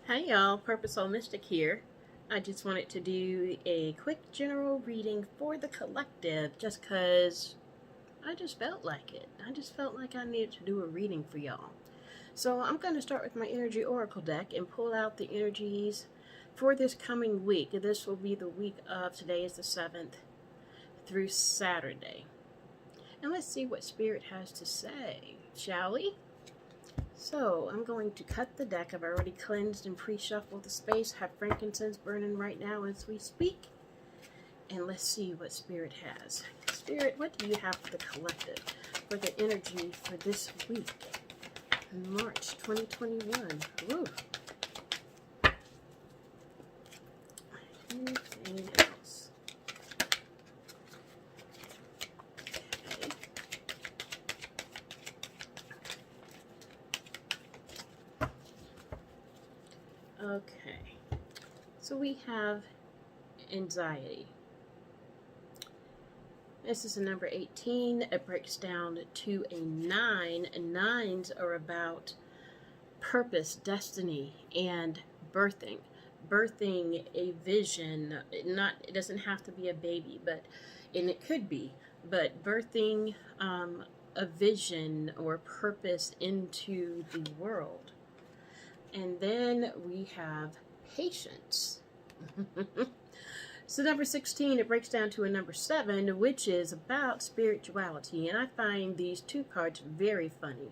Hi y'all, Purposesoul Mystic here. I just wanted to do a quick general reading for the collective just because I just felt like it. I just felt like I needed to do a reading for y'all. So I'm going to start with my Energy Oracle deck and pull out the energies for this coming week. This will be the week of, today is the 7th, through Saturday. And let's see what Spirit has to say, shall we? So, I'm going to cut the deck. I've already cleansed and pre-shuffled the space. Have frankincense burning right now as we speak. And let's see what Spirit has. Spirit, what do you have for the collective, for the energy for this week, in March 2021? Woo. Anything else? Okay, so we have anxiety. This is a number 18. It breaks down to a 9. Nines are about purpose, destiny, and birthing. Birthing a vision. It doesn't have to be a baby, and it could be, but birthing a vision or purpose into the world. And then we have patience. So number 16, it breaks down to a number 7, which is about spirituality. And I find these two cards very funny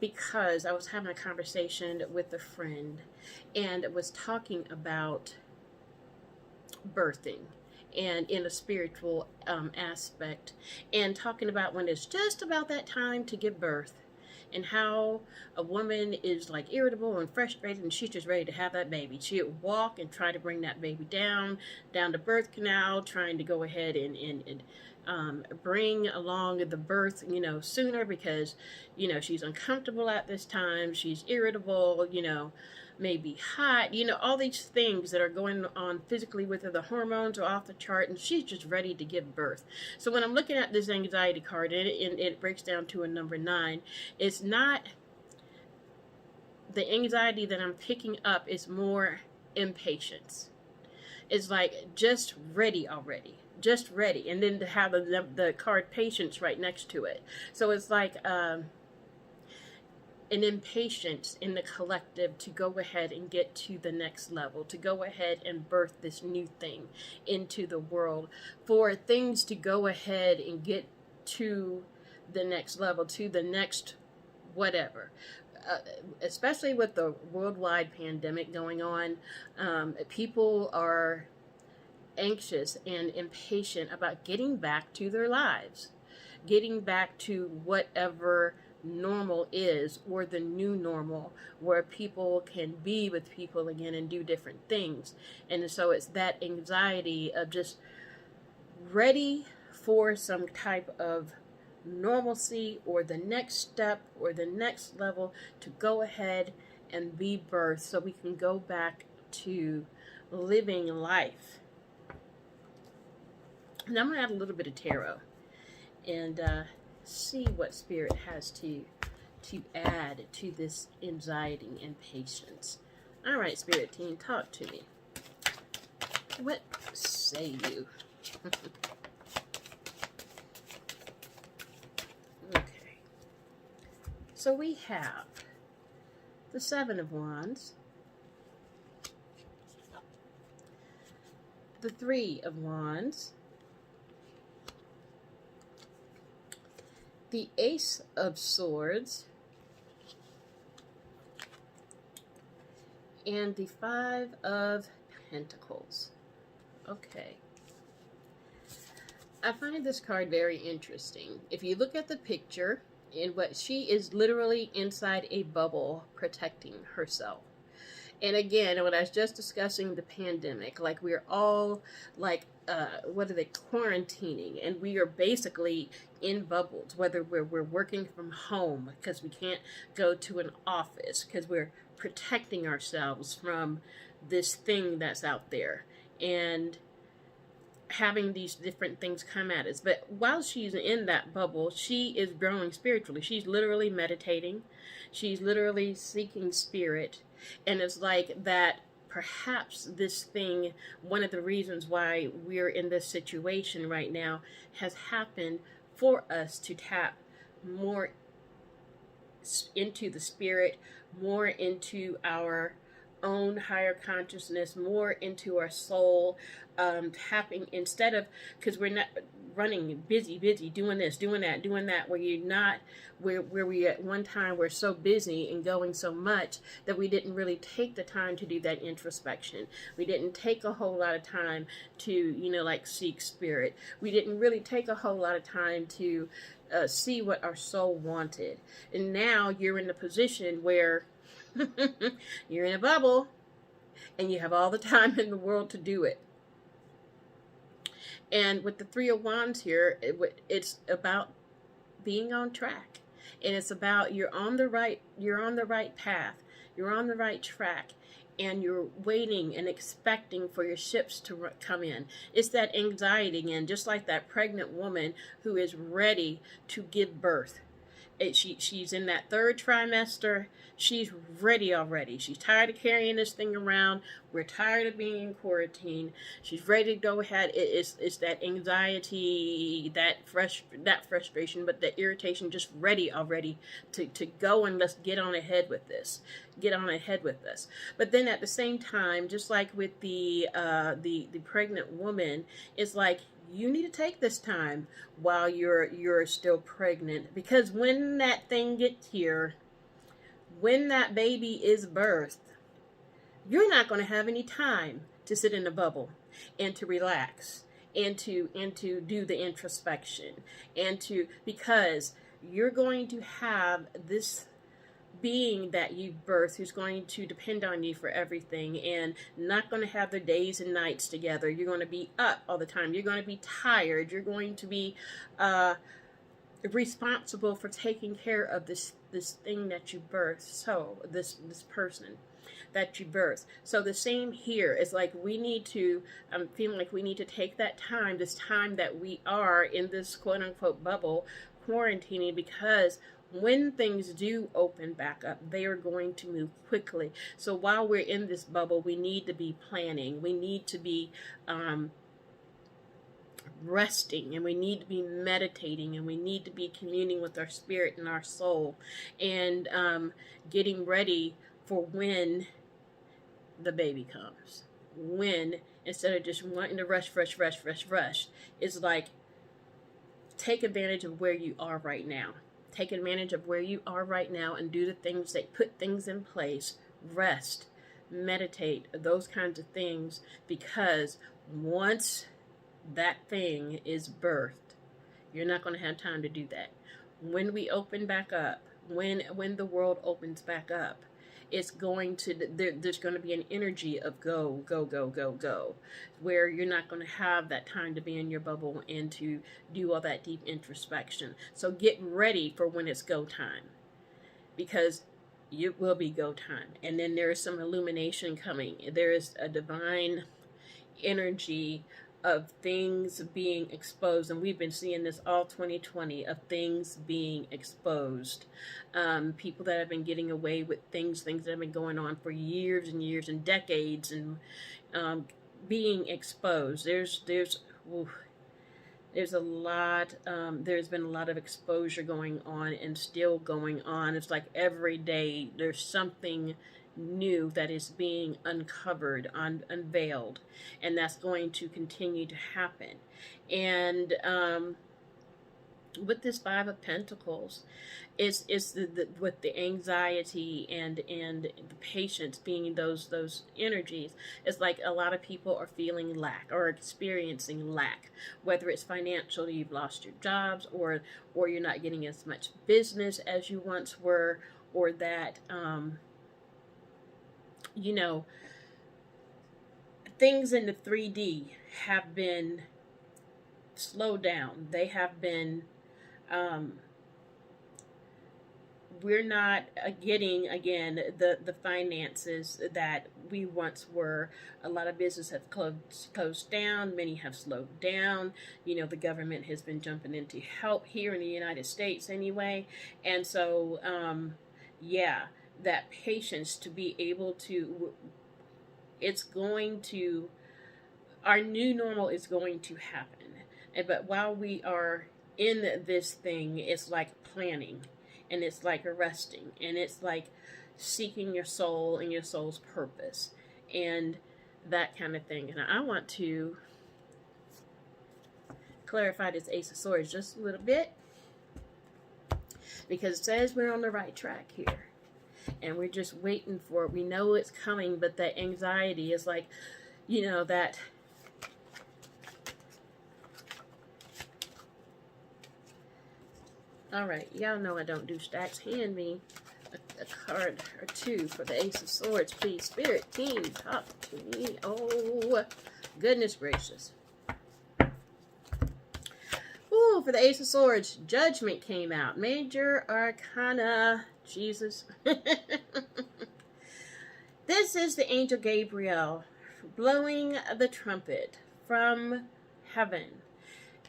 because I was having a conversation with a friend and was talking about birthing and in a spiritual aspect, and talking about when it's just about that time to give birth, and how a woman is like irritable and frustrated and she's just ready to have that baby. She'll walk and try to bring that baby down the birth canal, trying to go ahead and bring along the birth, sooner because, she's uncomfortable at this time. She's irritable, maybe hot, all these things that are going on physically with her. The hormones are off the chart and she's just ready to give birth. So when I'm looking at this anxiety card, and it breaks down to a number 9, it's not the anxiety that I'm picking up, is more impatience. It's like just ready already. Just ready. And then to have the card patience right next to it. So it's like an impatience in the collective to go ahead and get to the next level, to go ahead and birth this new thing into the world, for things to go ahead and get to the next level, to the next whatever. Especially with the worldwide pandemic going on, people are anxious and impatient about getting back to their lives, getting back to whatever normal is, or the new normal, where people can be with people again and do different things. And so it's that anxiety of just ready for some type of normalcy, or the next step, or the next level to go ahead and be birthed, so we can go back to living life. Now I'm going to add a little bit of tarot and see what Spirit has to add to this anxiety and patience. All right, Spirit team, talk to me. What say you? Okay. So we have the 7 of Wands, the 3 of Wands, the Ace of Swords, and the 5 of Pentacles. Okay. I find this card very interesting. If you look at the picture, in what she is literally inside a bubble protecting herself. And again, when I was just discussing the pandemic, like we're all like, quarantining, and we are basically in bubbles, whether we're working from home because we can't go to an office, because we're protecting ourselves from this thing that's out there, and having these different things come at us. But while she's in that bubble, she is growing spiritually. She's literally meditating. She's literally seeking spirit. And it's like that perhaps this thing, one of the reasons why we're in this situation right now, has happened for us to tap more into the spirit, more into our own higher consciousness, more into our soul, tapping, instead of, because we're not running busy doing this, doing that, where you're not, where we at one time were so busy and going so much that we didn't really take the time to do that introspection. We didn't take a whole lot of time to, like, seek spirit. We didn't really take a whole lot of time to see what our soul wanted. And now you're in the position where you're in a bubble and you have all the time in the world to do it. And with the Three of Wands here, it's about being on track, and it's about you're on the right path, you're on the right track, and you're waiting and expecting for your ships to come in. It's that anxiety again, just like that pregnant woman who is ready to give birth. She's in that third trimester. She's ready already. She's tired of carrying this thing around. We're tired of being in quarantine. She's ready to go ahead. It's that anxiety, that frustration, but the irritation, just ready already to go, and let's get on ahead with this. But then at the same time, just like with the pregnant woman, it's like, you need to take this time while you're still pregnant, because when that thing gets here, when that baby is birthed, you're not going to have any time to sit in a bubble and to relax and to do the introspection, because you're going to have this being that you birth who's going to depend on you for everything, and not going to have their days and nights together. You're going to be up all the time. You're going to be tired. You're going to be responsible for taking care of this thing that you birth. So this person that you birth. So the same here. It's like we need to, I'm feeling like we need to take that time, this time that we are in this quote unquote bubble, quarantining, because when things do open back up, they are going to move quickly. So while we're in this bubble, we need to be planning. We need to be resting, and we need to be meditating, and we need to be communing with our spirit and our soul, and getting ready for when the baby comes. When, instead of just wanting to rush, it's like, take advantage of where you are right now. Take advantage of where you are right now and do the things that put things in place. Rest, meditate, those kinds of things, because once that thing is birthed, you're not going to have time to do that. When we open back up, when the world opens back up, it's going to, there's going to be an energy of go, where you're not going to have that time to be in your bubble and to do all that deep introspection. So get ready for when it's go time, because it will be go time. And then there is some illumination coming. There is a divine energy of things being exposed, and we've been seeing this all 2020, of things being exposed. People that have been getting away with things that have been going on for years and years and decades, and being exposed. There's a lot, there's been a lot of exposure going on and still going on. It's like every day there's something new that is being uncovered, unveiled, and that's going to continue to happen. And with this Five of Pentacles, is with the anxiety and the patience being those energies. It's like a lot of people are feeling lack or experiencing lack, whether it's financial, you've lost your jobs, or you're not getting as much business as you once were, or that things in the 3D have been slowed down. They have been, we're not getting, again, the finances that we once were. A lot of business have closed down. Many have slowed down. The government has been jumping in to help here in the United States anyway. And so, yeah. that patience to be able to, it's going to, our new normal is going to happen. But while we are in this thing, it's like planning, and it's like resting, and it's like seeking your soul and your soul's purpose, and that kind of thing. And I want to clarify this Ace of Swords just a little bit, because it says we're on the right track here, and we're just waiting for it. We know it's coming, but that anxiety is like, you know, that all right, y'all know I don't do stacks. Hand me a card or two for the Ace of Swords, please. Spirit team, talk to me. Oh, goodness gracious. Ooh, for the Ace of Swords, Judgment came out. Major Arcana. Jesus. This is the Angel Gabriel blowing the trumpet from heaven.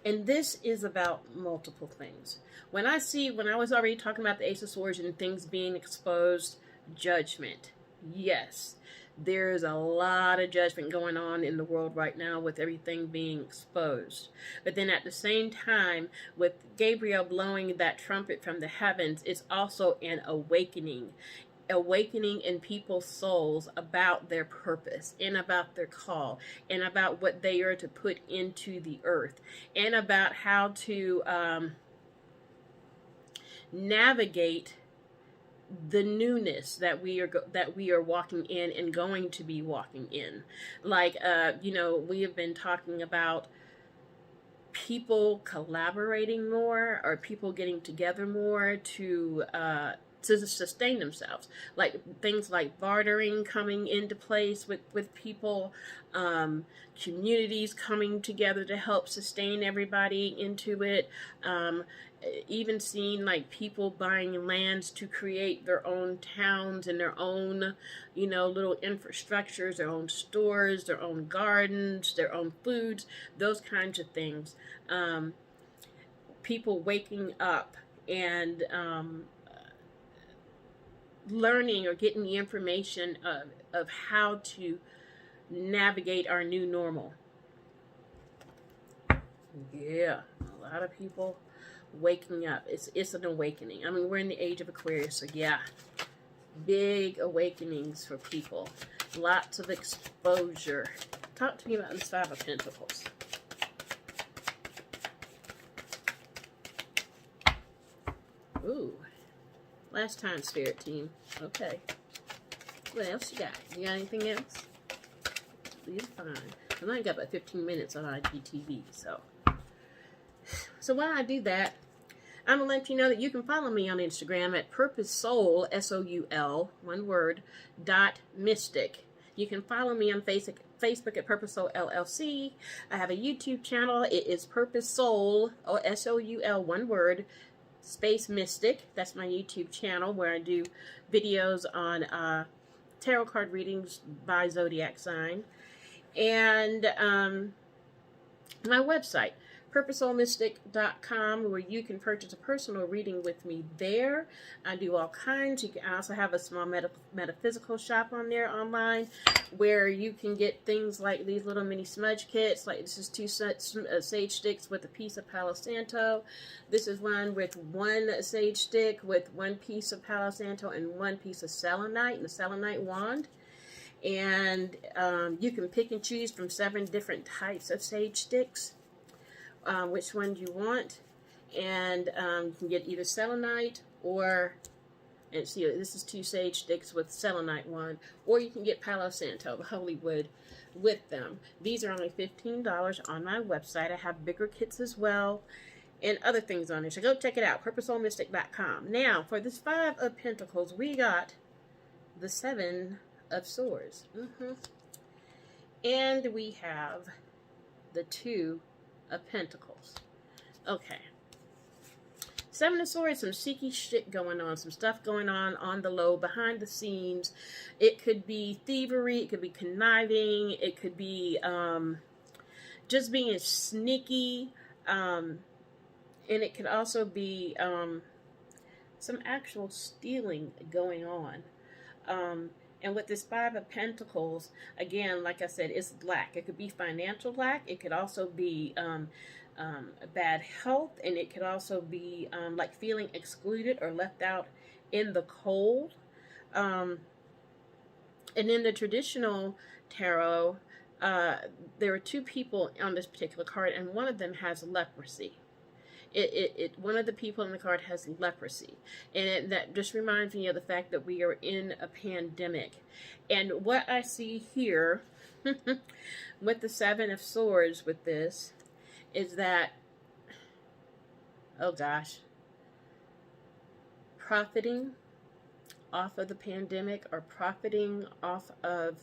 And this is about multiple things. When I was already talking about the Ace of Swords and things being exposed, judgment. Yes, there's a lot of judgment going on in the world right now with everything being exposed. But then at the same time, with Gabriel blowing that trumpet from the heavens, it's also an awakening in people's souls about their purpose and about their call and about what they are to put into the earth and about how to navigate the newness that we are walking in and going to be walking in. Like you know, we have been talking about people collaborating more, or people getting together more to sustain themselves, like things like bartering coming into place with people, communities coming together to help sustain everybody into it, even seeing like people buying lands to create their own towns and their own, you know, little infrastructures, their own stores, their own gardens, their own foods, those kinds of things. People waking up and learning or getting the information of how to navigate our new normal. Yeah, a lot of people waking up. It's an awakening. I mean, we're in the age of Aquarius, so yeah, big awakenings for people. Lots of exposure. Talk to me about this Five of Pentacles. Ooh. Last time, Spirit team. Okay. What else you got? You got anything else? These are fine. I only got about 15 minutes on IGTV, so. So while I do that, I'm going to let you know that you can follow me on Instagram at Purposesoul, S-O-U-L, one word, .mystic. You can follow me on Facebook at Purposesoul LLC. I have a YouTube channel. It is Purposesoul, S-O-U-L, one word, space mystic. That's my YouTube channel where I do videos on tarot card readings by zodiac sign. And my website, purposesoulmystic.com, where you can purchase a personal reading with me there. I do all kinds. I also have a small metaphysical shop on there online where you can get things like these little mini smudge kits. Like this is 2 sage sticks with a piece of Palo Santo. This is one with 1 sage stick with 1 piece of Palo Santo and 1 piece of selenite and a selenite wand. And you can pick and choose from 7 different types of sage sticks. Which one you want, and you can get either selenite or, and see, this is 2 sage sticks with selenite one, or you can get Palo Santo, the holy wood, with them. These are only $15 on my website. I have bigger kits as well, and other things on there, so go check it out, purposesoulmystic.com. Now, for this 5 of Pentacles, we got the 7 of Swords, and we have the 2 of Pentacles. Okay. 7 of Swords, some seeky shit going on, some stuff going on the low, behind the scenes. It could be thievery, it could be conniving, it could be just being sneaky, and it could also be some actual stealing going on. And with this Five of Pentacles, again, like I said, it's lack. It could be financial lack. It could also be bad health. And it could also be like feeling excluded or left out in the cold. And in the traditional tarot, there are two people on this particular card, and one of them has leprosy. One of the people in the card has leprosy, and that just reminds me of the fact that we are in a pandemic. And what I see here with the Seven of Swords with this is that, oh gosh, profiting off of the pandemic, or profiting off of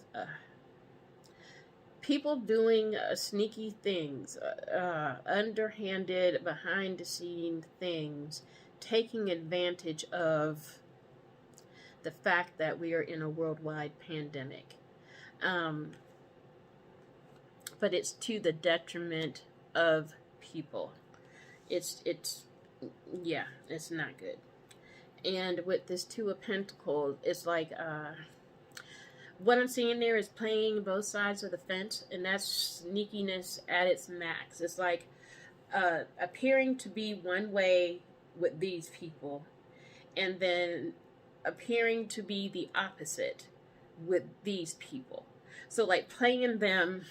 people doing sneaky things, underhanded, behind-the-scene things, taking advantage of the fact that we are in a worldwide pandemic. But it's to the detriment of people. It's not good. And with this Two of Pentacles, it's like, what I'm seeing there is playing both sides of the fence, and that's sneakiness at its max. It's like appearing to be one way with these people, and then appearing to be the opposite with these people. So like playing them,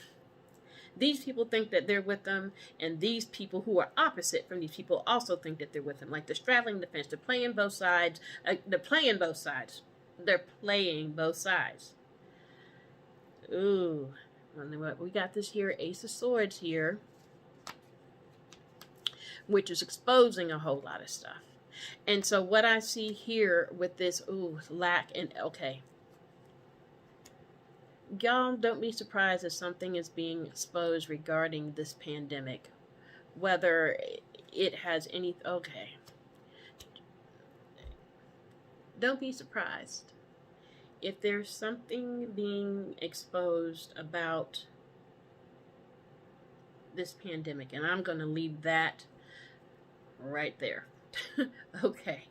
these people think that they're with them, and these people who are opposite from these people also think that they're with them. Like they're straddling the fence. They're playing both sides. They're playing both sides. They're playing both sides. Ooh, we got this here, Ace of Swords here, which is exposing a whole lot of stuff. And so what I see here with this, lack and, okay. Y'all, don't be surprised if something is being exposed regarding this pandemic. Whether it has any, okay. Don't be surprised if there's something being exposed about this pandemic, and I'm going to leave that right there. Okay.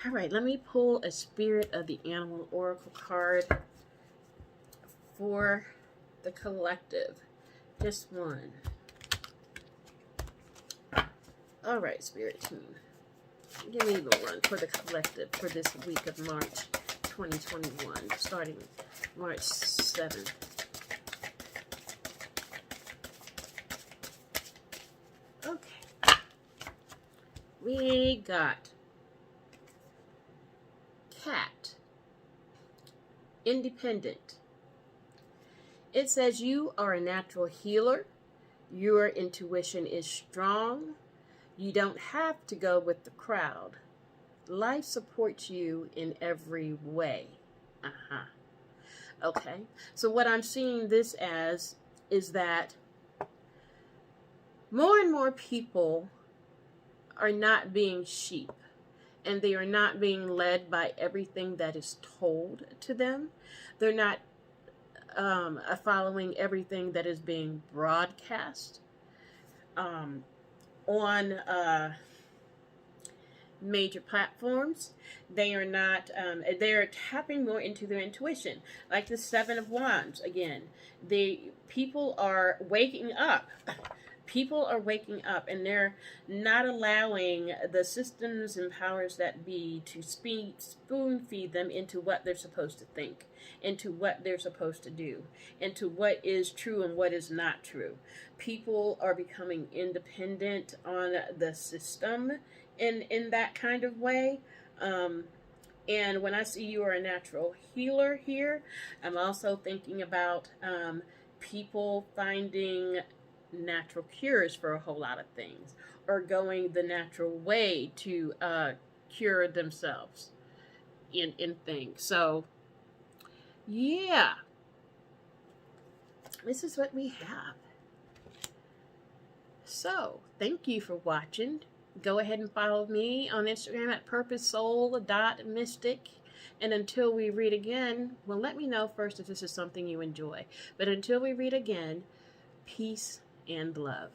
All right, let me pull a Spirit of the Animal Oracle card for the collective. Just one. All right, Spirit Team. Give me the one for the collective for this week of March 2021, starting March 7th. Okay. We got Cat. Independent. It says you are a natural healer. Your intuition is strong. You don't have to go with the crowd. Life supports you in every way. Okay. So what I'm seeing this as is that more and more people are not being sheep, and they are not being led by everything that is told to them. They're not following everything that is being broadcast on major platforms. They are not, they're tapping more into their intuition. Like the Seven of Wands, again, people are waking up. People are waking up, and they're not allowing the systems and powers that be to spoon feed them into what they're supposed to think, into what they're supposed to do, into what is true and what is not true. People are becoming independent on the system in that kind of way. And when I see you are a natural healer here, I'm also thinking about people finding natural cures for a whole lot of things, or going the natural way to cure themselves in things. So yeah, this is what we have. So thank you for watching. Go ahead and follow me on Instagram at purposesoul.mystic. And until we read again, well, let me know first if this is something you enjoy. But until we read again, peace and love.